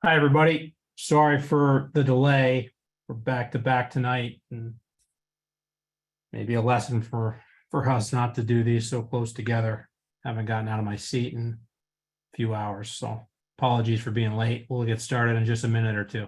Hi, everybody. Sorry for the delay. We're back to back tonight, and maybe a lesson for us not to do these so close together. Haven't gotten out of my seat in a few hours, so apologies for being late. We'll get started in just a minute or two.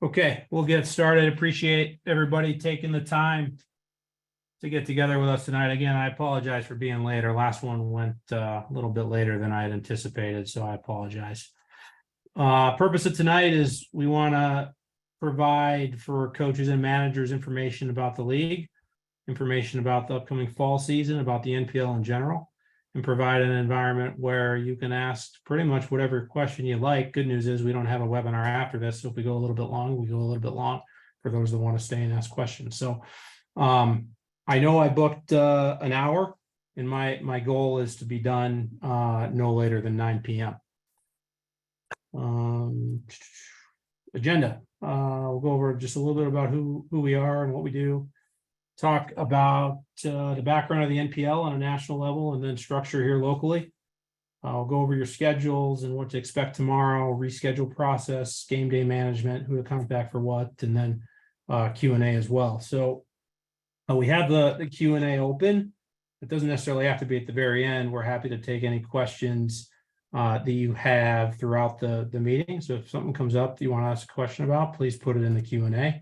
Okay, we'll get started. Appreciate everybody taking the time to get together with us tonight. Again, I apologize for being late. Our last one went a little bit later than I had anticipated, so I apologize. Purpose of tonight is we want to provide for coaches and managers information about the league, information about the upcoming fall season, about the NPL in general, and provide an environment where you can ask pretty much whatever question you like. Good news is we don't have a webinar after this, so if we go a little bit long, we go a little bit long for those that want to stay and ask questions. So I know I booked an hour, and my goal is to be done no later than 9 p.m. Agenda. We'll go over just a little bit about who we are and what we do. Talk about the background of the NPL on a national level, and then structure here locally. I'll go over your schedules and what to expect tomorrow, reschedule process, game day management, who to contact for what, and then Q&A as well. So we have the Q&A open. It doesn't necessarily have to be at the very end. We're happy to take any questions that you have throughout the meeting. So if something comes up that you want to ask a question about, please put it in the Q&A,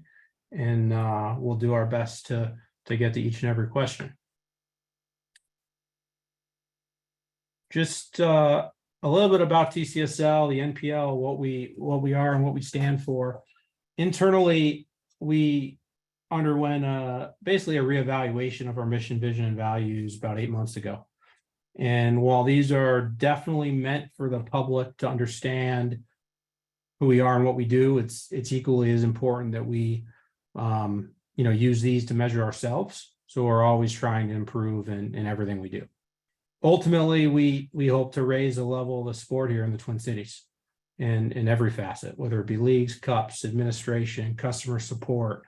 and we'll do our best to get to each and every question. Just a little bit about TCSL, the NPL, what we are and what we stand for. Internally, we underwent basically a reevaluation of our mission, vision, and values about 8 months ago. And while these are definitely meant for the public to understand who we are and what we do, it's equally as important that we use these to measure ourselves. So we're always trying to improve in everything we do. Ultimately, we hope to raise the level of the sport here in the Twin Cities in every facet, whether it be leagues, cups, administration, customer support,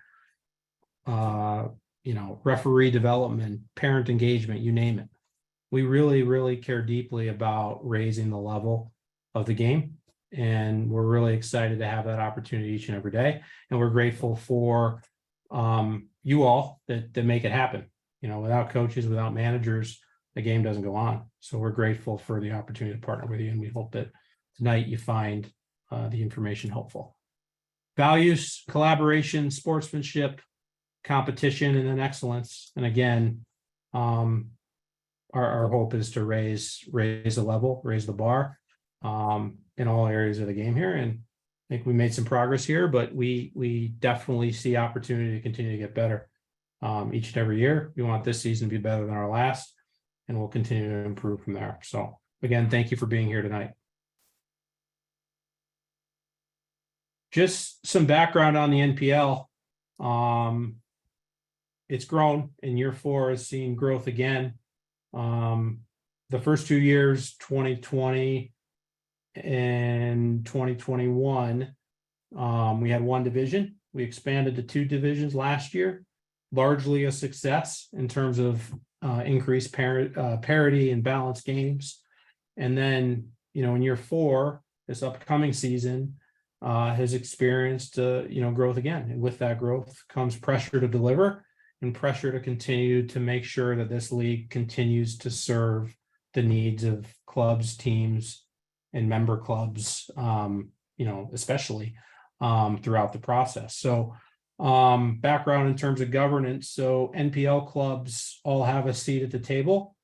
referee development, parent engagement, you name it. We really, really care deeply about raising the level of the game. And we're really excited to have that opportunity each and every day. And we're grateful for you all that make it happen. Without coaches, without managers, the game doesn't go on. So we're grateful for the opportunity to partner with you. And we hope that tonight you find the information helpful. Values, collaboration, sportsmanship, competition, and then excellence. And again, our hope is to raise the level, raise the bar in all areas of the game here. And I think we made some progress here, but we definitely see opportunity to continue to get better each and every year. We want this season to be better than our last, and we'll continue to improve from there. So again, thank you for being here tonight. Just some background on the NPL. It's grown, and year 4 has seen growth again. The first 2 years, 2020 and 2021, we had 1 division. We expanded to 2 divisions last year, largely a success in terms of increased parity and balanced games. And then, in year 4, this upcoming season has experienced growth again. And with that growth comes pressure to deliver and pressure to continue to make sure that this league continues to serve the needs of clubs, teams, and member clubs, especially throughout the process. So background in terms of governance. So NPL clubs all have a seat at the table.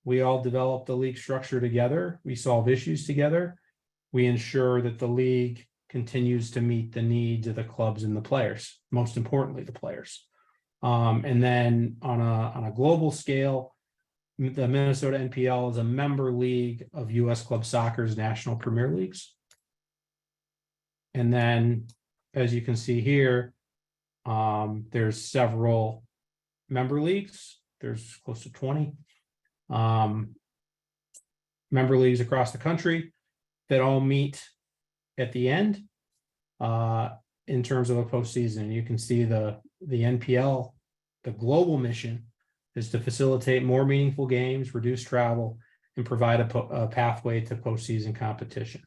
We all develop the league structure together. We solve issues together. We ensure that the league continues to meet the needs of the clubs and the players, most importantly, the players. And then on a global scale, the Minnesota NPL is a member league of U.S. Club Soccer's National Premier Leagues. And then, as you can see here, there's several member leagues. There's close to 20 member leagues across the country that all meet at the end in terms of a postseason. You can see the NPL, the global mission is to facilitate more meaningful games, reduce travel, and provide a pathway to postseason competition.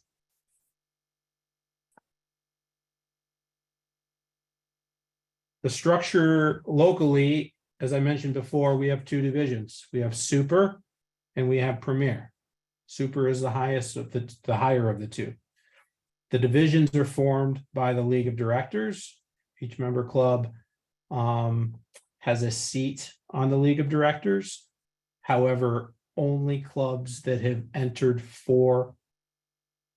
The structure locally, as I mentioned before, we have two divisions. We have Super and we have Premier. Super is the highest of the higher of the two. The divisions are formed by the League of Directors. Each member club has a seat on the League of Directors. However, only clubs that have entered 4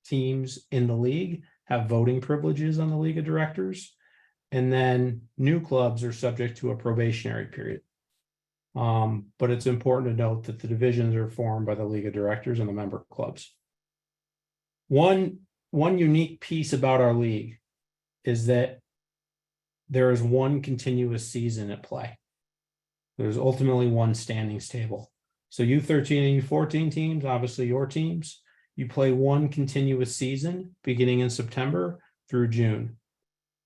teams in the league have voting privileges on the League of Directors. And then new clubs are subject to a probationary period. But it's important to note that the divisions are formed by the League of Directors and the member clubs. One unique piece about our league is that there is one continuous season at play. There's ultimately one standings table. So U13 and U14 teams, obviously your teams, you play one continuous season beginning in September through June.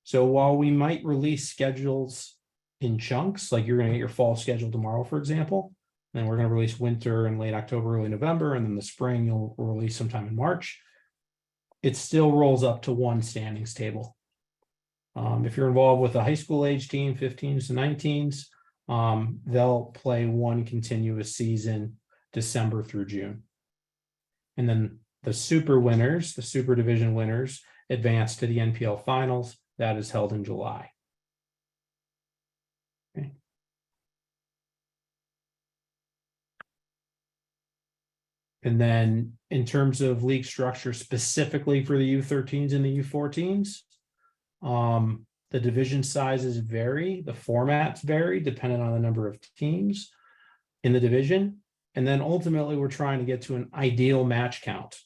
So while we might release schedules in chunks, like you're going to get your fall schedule tomorrow, for example, then we're going to release winter in late October, early November, and then the spring you'll release sometime in March. It still rolls up to one standings table. If you're involved with a high school age team, 15s to 19s, they'll play one continuous season, December through June. And then the Super winners, the Super Division winners, advance to the NPL finals. That is held in July. Okay. And then in terms of league structure, specifically for the U13s and the U14s, the division sizes vary, the formats vary depending on the number of teams in the division. And then ultimately we're trying to get to an ideal match count.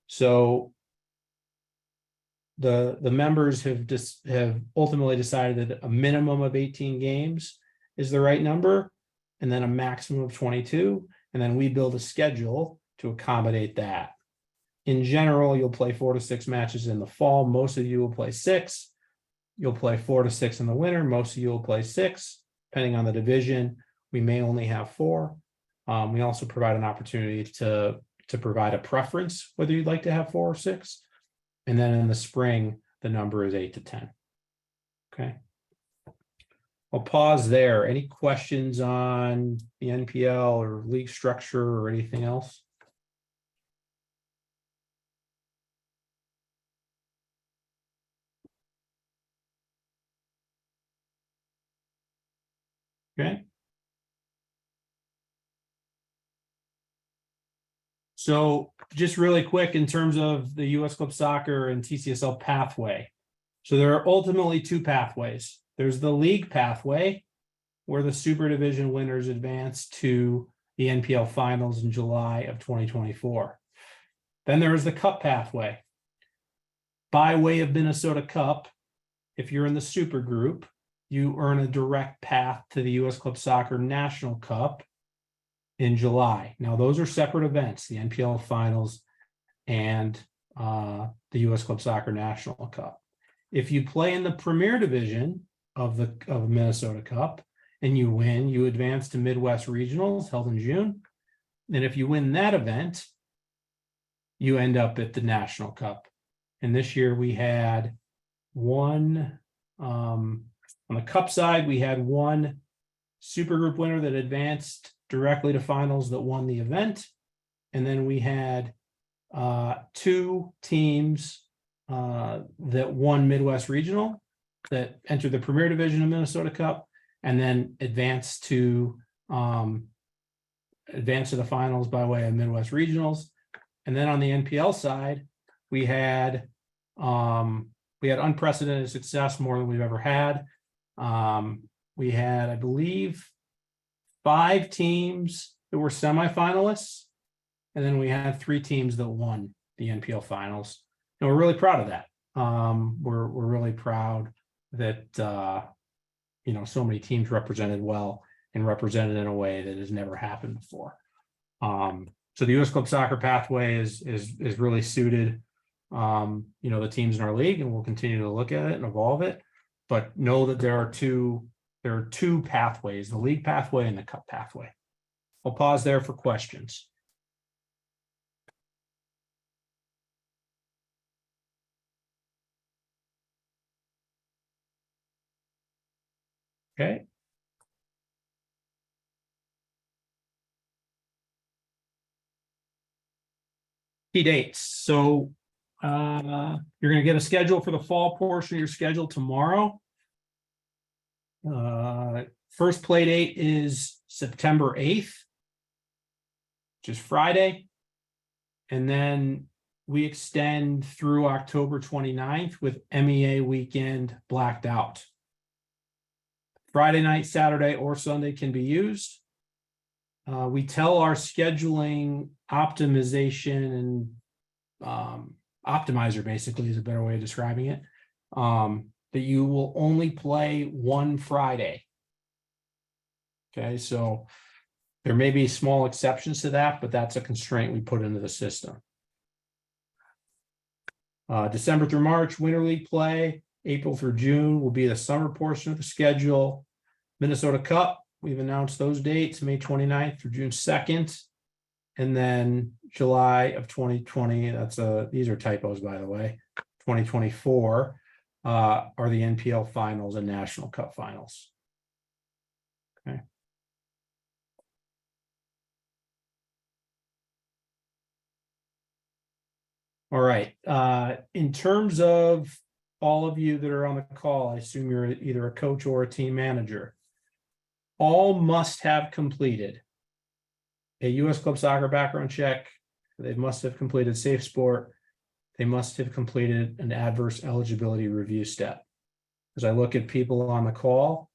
So the members have ultimately decided that a minimum of 18 games is the right number, and then a maximum of 22. And then we build a schedule to accommodate that. In general, you'll play 4 to 6 matches in the fall. Most of you will play 6. You'll play 4 to 6 in the winter. Most of you will play 6. Depending on the division, we may only have 4. We also provide an opportunity to provide a preference, whether you'd like to have 4 or 6. And then in the spring, the number is 8 to 10. Okay. I'll pause there. Any questions on the NPL or league structure or anything else? Okay. So just really quick in terms of the U.S. Club Soccer and TCSL pathway. So there are ultimately 2 pathways. There's the league pathway, where the Super Division winners advance to the NPL finals in July of 2024. Then there is the Cup pathway. By way of Minnesota Cup, if you're in the Super Group, you earn a direct path to the U.S. Club Soccer National Cup in July. Now, those are separate events, the NPL finals and the U.S. Club Soccer National Cup. If you play in the Premier Division of Minnesota Cup and you win, you advance to Midwest Regionals held in June. And if you win that event, you end up at the National Cup. And this year we had one, on the Cup side, we had one Super Group winner that advanced directly to finals that won the event. And then we had 2 teams that won Midwest Regional that entered the Premier Division of Minnesota Cup and then advanced to the finals by way of Midwest Regionals. And then on the NPL side, we had We had unprecedented success, more than we've ever had. We had, I believe, 5 teams that were semifinalists, and then we had 3 teams that won the NPL finals. And we're really proud of that. We're really proud that so many teams represented well and represented in a way that has never happened before. So the U.S. Club Soccer pathway is really suited, the teams in our league, and we'll continue to look at it and evolve it. But know that there are two pathways: the league pathway and the cup pathway. I'll pause there for questions. Okay. Key dates. So you're going to get a schedule for the fall portion of your schedule tomorrow. First play date is September 8th, which is Friday. And then we extend through October 29th with MEA weekend blacked out. Friday night, Saturday, or Sunday can be used. We tell our scheduling optimization and optimizer, basically, is a better way of describing it, that you will only play one Friday. Okay, so there may be small exceptions to that, but that's a constraint we put into the system. December through March, Winter League play. April through June will be the summer portion of the schedule. Minnesota Cup, we've announced those dates, May 29th through June 2nd. And then July of 2020, these are typos, by the way, 2024 are the NPL finals and National Cup finals. Okay. All right. In terms of all of you that are on the call, I assume you're either a coach or a team manager. All must have completed a U.S. Club Soccer background check. They must have completed Safe Sport. They must have completed an adverse eligibility review step. As I look at people on the call,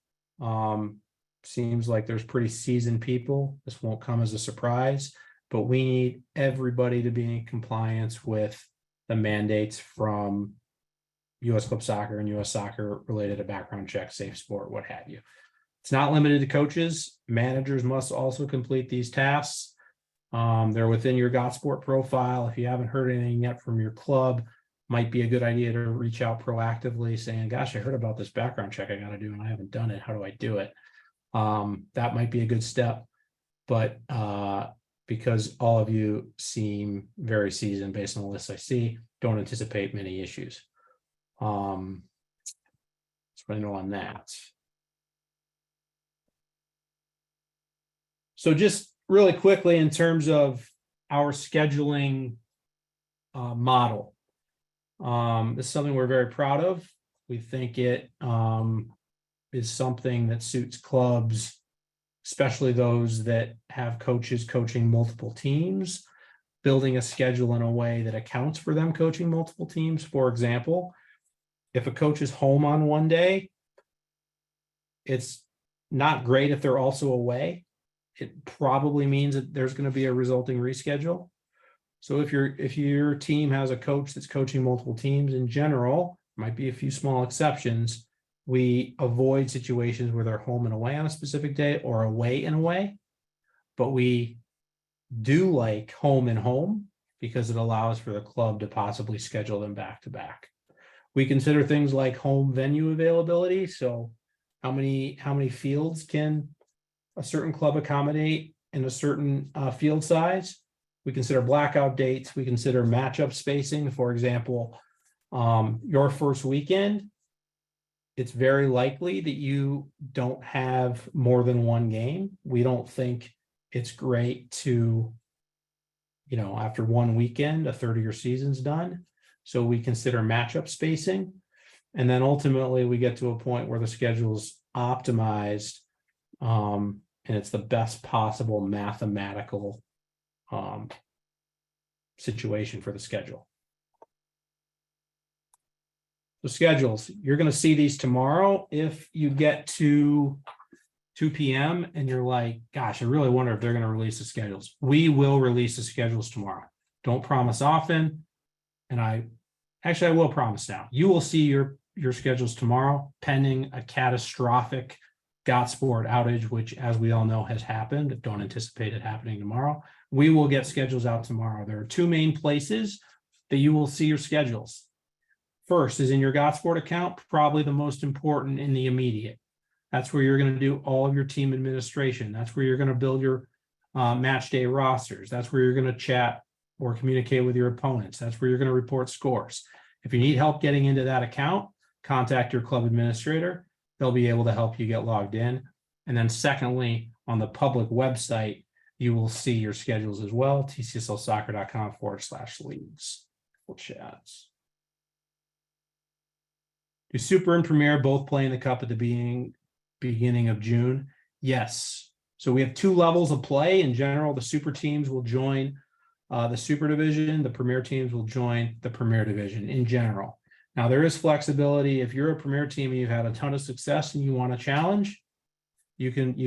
seems like there's pretty seasoned people. This won't come as a surprise, but we need everybody to be in compliance with the mandates from U.S. Club Soccer and U.S. Soccer related to background check, Safe Sport, what have you. It's not limited to coaches. Managers must also complete these tasks. They're within your GotSport profile. If you haven't heard anything yet from your club, might be a good idea to reach out proactively saying, gosh, I heard about this background check I got to do and I haven't done it. How do I do it? That might be a good step, but because all of you seem very seasoned based on the list I see, don't anticipate many issues. That's what I know on that. So just really quickly, in terms of our scheduling model, this is something we're very proud of. We think it is something that suits clubs, especially those that have coaches coaching multiple teams, building a schedule in a way that accounts for them coaching multiple teams. For example, if a coach is home on one day, it's not great if they're also away. It probably means that there's going to be a resulting reschedule. So if your team has a coach that's coaching multiple teams, in general, might be a few small exceptions, we avoid situations where they're home and away on a specific day or away and away. But we do like home and home because it allows for the club to possibly schedule them back to back. We consider things like home venue availability. So how many fields can a certain club accommodate in a certain field size? We consider blackout dates. We consider matchup spacing. For example, your first weekend, it's very likely that you don't have more than one game. We don't think it's great to, after one weekend, a third of your season's done. So we consider matchup spacing. And then ultimately we get to a point where the schedule's optimized, and it's the best possible mathematical situation for the schedule. The schedules, you're going to see these tomorrow. If you get to 2 p.m. and you're like, gosh, I really wonder if they're going to release the schedules. We will release the schedules tomorrow. Don't promise often. And I will promise now. You will see your schedules tomorrow, pending a catastrophic Sport outage, which, as we all know, has happened. Don't anticipate it happening tomorrow. We will get schedules out tomorrow. There are two main places that you will see your schedules. First is in your Sport account, probably the most important in the immediate. That's where you're going to do all of your team administration. That's where you're going to build your match day rosters. That's where you're going to chat or communicate with your opponents. That's where you're going to report scores. If you need help getting into that account, contact your club administrator. They'll be able to help you get logged in. And then secondly, on the public website, you will see your schedules as well, tcslsoccer.com/leagues. Chats. Do Super and Premier both play in the Cup at the beginning of June? Yes. So we have two levels of play. In general, the Super teams will join the Super Division. The Premier teams will join the Premier Division in general. Now, there is flexibility. If you're a Premier team and you've had a ton of success and you want to challenge, you can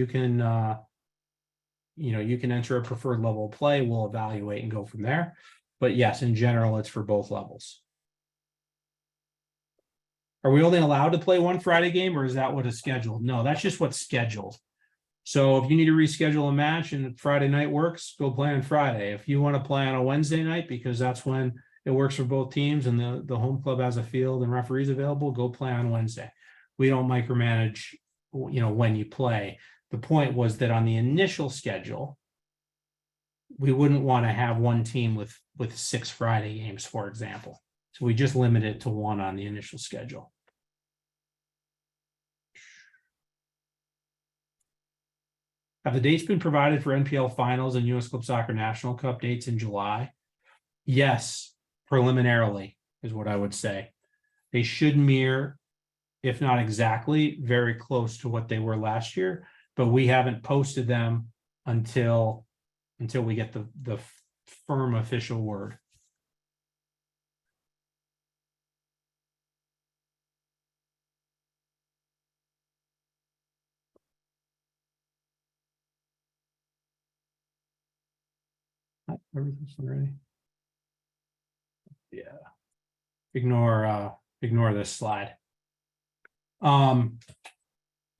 enter a preferred level of play. We'll evaluate and go from there. But yes, in general, it's for both levels. Are we only allowed to play one Friday game, or is that what is scheduled? No, that's just what's scheduled. So if you need to reschedule a match and Friday night works, go play on Friday. If you want to play on a Wednesday night, because that's when it works for both teams and the home club has a field and referees available, go play on Wednesday. We don't micromanage, when you play. The point was that on the initial schedule, we wouldn't want to have one team with 6 Friday games, for example. So we just limit it to one on the initial schedule. Have the dates been provided for NPL finals and US Club Soccer National Cup dates in July? Yes, preliminarily is what I would say. They should mirror, if not exactly, very close to what they were last year, but we haven't posted them until we get the firm official word. Everything's ready. Yeah. Ignore this slide.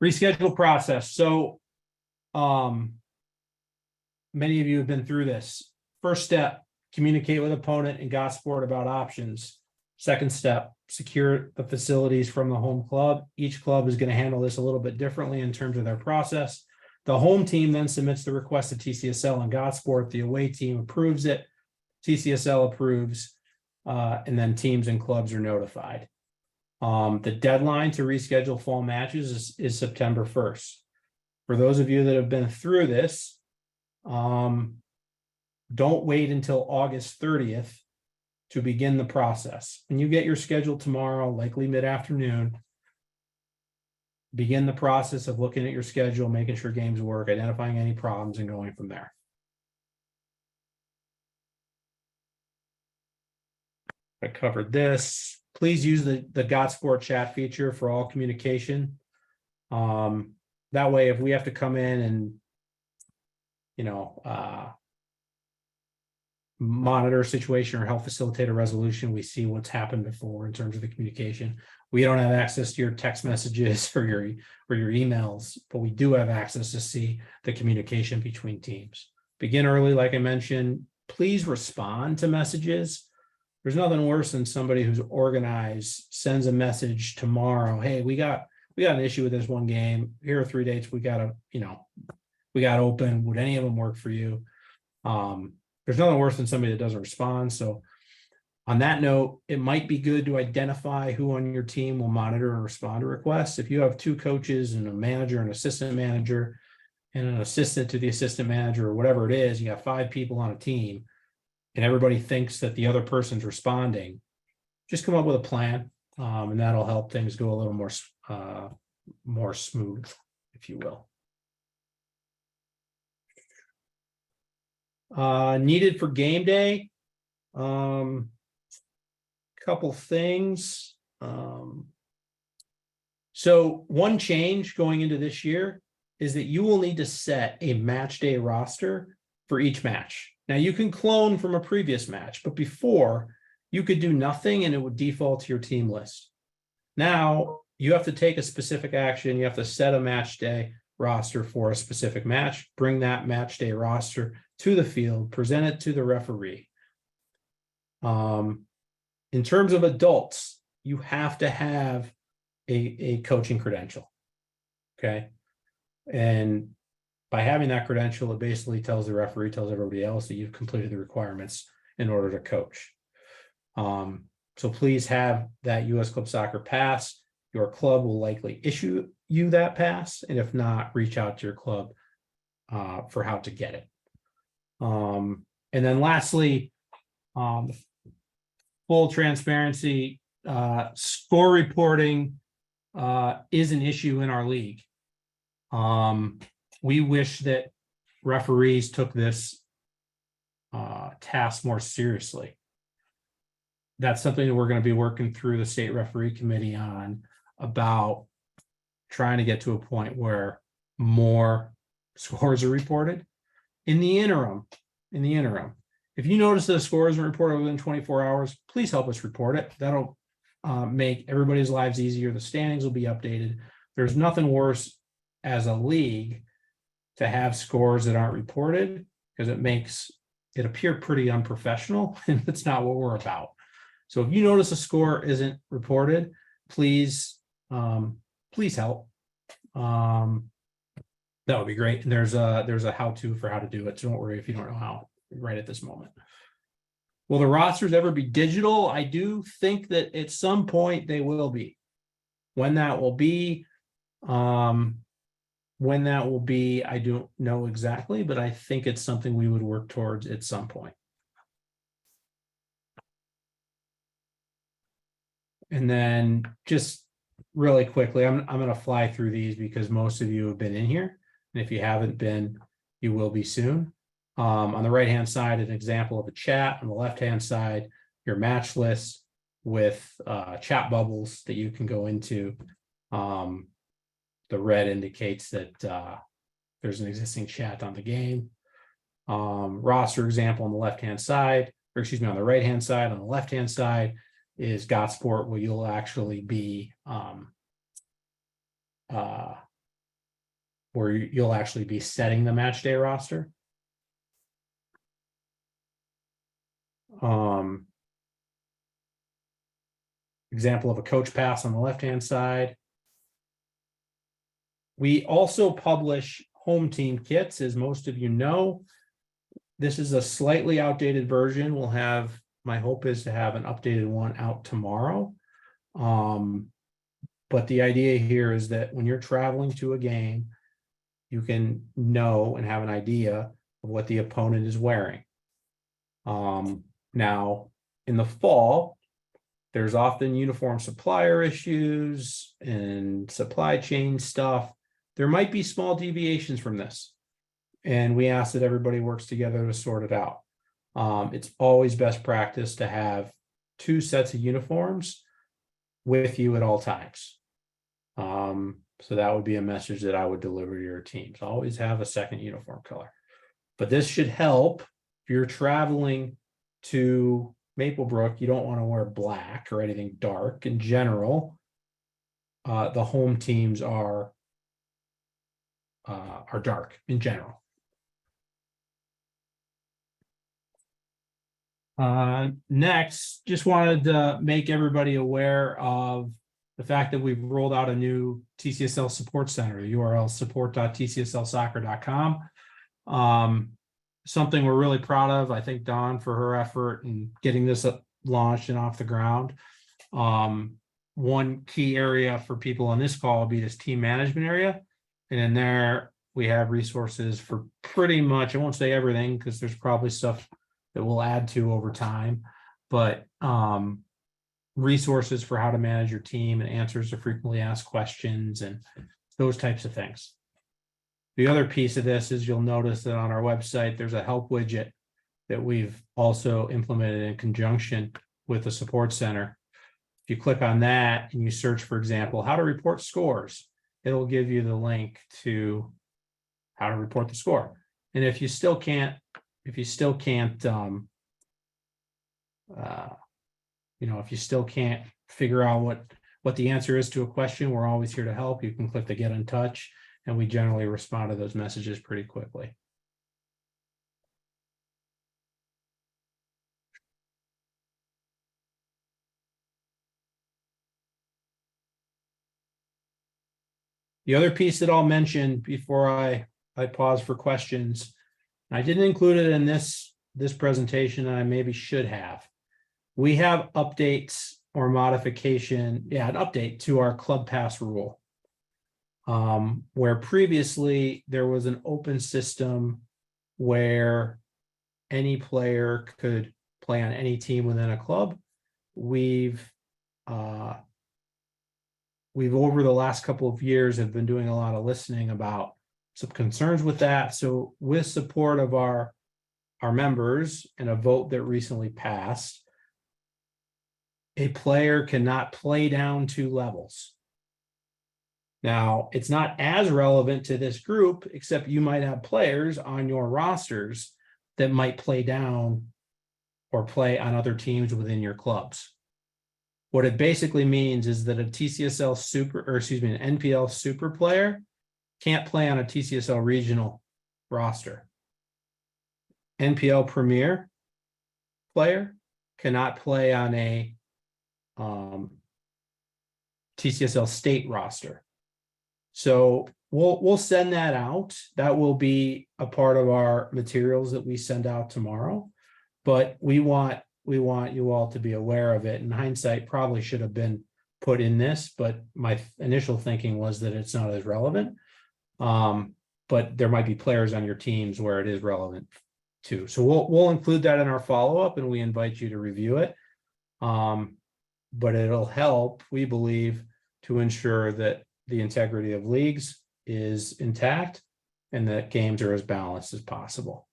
Reschedule process. So many of you have been through this. First step, communicate with opponent and Sport about options. Second step, secure the facilities from the home club. Each club is going to handle this a little bit differently in terms of their process. The home team then submits the request to TCSL and Sport. The away team approves it. TCSL approves, and then teams and clubs are notified. The deadline to reschedule fall matches is September 1st. For those of you that have been through this, don't wait until August 30th to begin the process. When you get your schedule tomorrow, likely mid-afternoon, begin the process of looking at your schedule, making sure games work, identifying any problems, and going from there. I covered this. Please use the Sport chat feature for all communication. That way, if we have to come in and monitor a situation or help facilitate a resolution, we see what's happened before in terms of the communication. We don't have access to your text messages or your emails, but we do have access to see the communication between teams. Begin early, like I mentioned. Please respond to messages. There's nothing worse than somebody who's organized sends a message tomorrow. Hey, we got an issue with this one game. Here are 3 dates we got open. Would any of them work for you? There's nothing worse than somebody that doesn't respond. So on that note, it might be good to identify who on your team will monitor and respond to requests. If you have 2 coaches and a manager and assistant manager and an assistant to the assistant manager or whatever it is, you got 5 people on a team and everybody thinks that the other person's responding, just come up with a plan, and that'll help things go a little more smooth, if you will. Needed for game day. Couple things. So one change going into this year is that you will need to set a match day roster for each match. Now you can clone from a previous match, but before you could do nothing and it would default to your team list. Now you have to take a specific action. You have to set a match day roster for a specific match, bring that match day roster to the field, present it to the referee. In terms of adults, you have to have a coaching credential. Okay. And by having that credential, it basically tells the referee, tells everybody else that you've completed the requirements in order to coach. So please have that US Club Soccer pass. Your club will likely issue you that pass. And if not, reach out to your club for how to get it. And then lastly, full transparency, score reporting is an issue in our league. We wish that referees took this task more seriously. That's something that we're going to be working through the state referee committee on, about trying to get to a point where more scores are reported. In the interim, if you notice that a score isn't reported within 24 hours, please help us report it. That'll make everybody's lives easier. The standings will be updated. There's nothing worse as a league to have scores that aren't reported, because it makes it appear pretty unprofessional, and that's not what we're about. So if you notice a score isn't reported, please help. That would be great. And there's a how-to for how to do it. So don't worry if you don't know how right at this moment. Will the rosters ever be digital? I do think that at some point they will be. When that will be, I don't know exactly, but I think it's something we would work towards at some point. And then just really quickly, I'm going to fly through these because most of you have been in here. And if you haven't been, you will be soon. On the right-hand side, an example of a chat. On the left-hand side, your match list with chat bubbles that you can go into. The red indicates that there's an existing chat on the game. Roster example on the left-hand side, or excuse me, on the right-hand side. On the left-hand side is Gotsport, where you'll actually be setting the match day roster. Example of a coach pass on the left-hand side. We also publish home team kits, as most of you know. This is a slightly outdated version. We'll have, my hope is to have an updated one out tomorrow. But the idea here is that when you're traveling to a game, you can know and have an idea of what the opponent is wearing. Now, in the fall, there's often uniform supplier issues and supply chain stuff. There might be small deviations from this, and we ask that everybody works together to sort it out. It's always best practice to have 2 sets of uniforms with you at all times. So that would be a message that I would deliver to your teams. Always have a second uniform color. But this should help if you're traveling to Maplebrook. You don't want to wear black or anything dark. In general, the home teams are dark in general. Next, just wanted to make everybody aware of the fact that we've rolled out a new TCSL support center. The URL is support.tcslsoccer.com. Something we're really proud of. I thank Dawn for her effort in getting this launched and off the ground. One key area for people on this call will be this team management area. And in there, we have resources for pretty much, I won't say everything because there's probably stuff that we'll add to over time, but resources for how to manage your team and answers to frequently asked questions and those types of things. The other piece of this is you'll notice that on our website, there's a help widget that we've also implemented in conjunction with the support center. If you click on that and you search, for example, how to report scores, it'll give you the link to how to report the score. And if you still can't, if you still can't figure out what the answer is to a question, we're always here to help. You can click the get in touch, and we generally respond to those messages pretty quickly. The other piece that I'll mention before I pause for questions, I didn't include it in this presentation, and I maybe should have. We have updates or modification, an update to our Club Pass rule. Where previously there was an open system where any player could play on any team within a club. We've over the last couple of years have been doing a lot of listening about some concerns with that. So with support of our members and a vote that recently passed, a player cannot play down 2 levels. Now, it's not as relevant to this group, except you might have players on your rosters that might play down or play on other teams within your clubs. What it basically means is that a TCSL an NPL super player can't play on a TCSL regional roster. NPL Premier player cannot play on a TCSL state roster. So we'll send that out. That will be a part of our materials that we send out tomorrow. But we want you all to be aware of it. In hindsight, probably should have been put in this, but my initial thinking was that it's not as relevant. But there might be players on your teams where it is relevant too. So we'll include that in our follow-up, and we invite you to review it. But it'll help, we believe, to ensure that the integrity of leagues is intact and that games are as balanced as possible.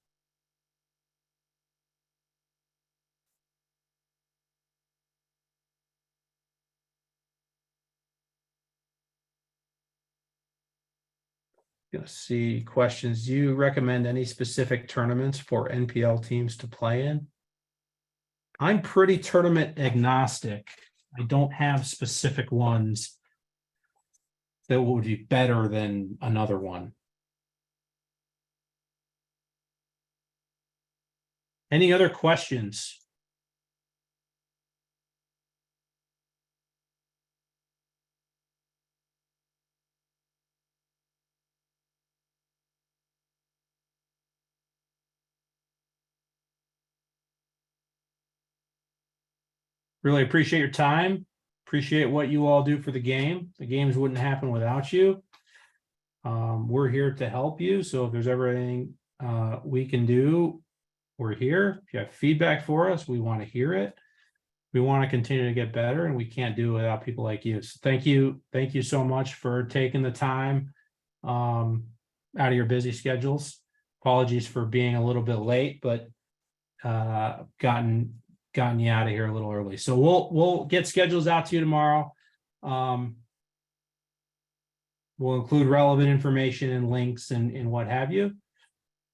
Gonna see questions. Do you recommend any specific tournaments for NPL teams to play in? I'm pretty tournament agnostic. I don't have specific ones that would be better than another one. Any other questions? Really appreciate your time. Appreciate what you all do for the game. The games wouldn't happen without you. We're here to help you. So if there's ever anything we can do, we're here. If you have feedback for us, we want to hear it. We want to continue to get better, and we can't do it without people like you. So thank you. Thank you so much for taking the time out of your busy schedules. Apologies for being a little bit late, but gotten you out of here a little early. So we'll get schedules out to you tomorrow. We'll include relevant information and links and what have you.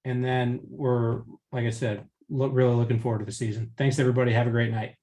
And then we're, like I said, really looking forward to the season. Thanks, everybody. Have a great night.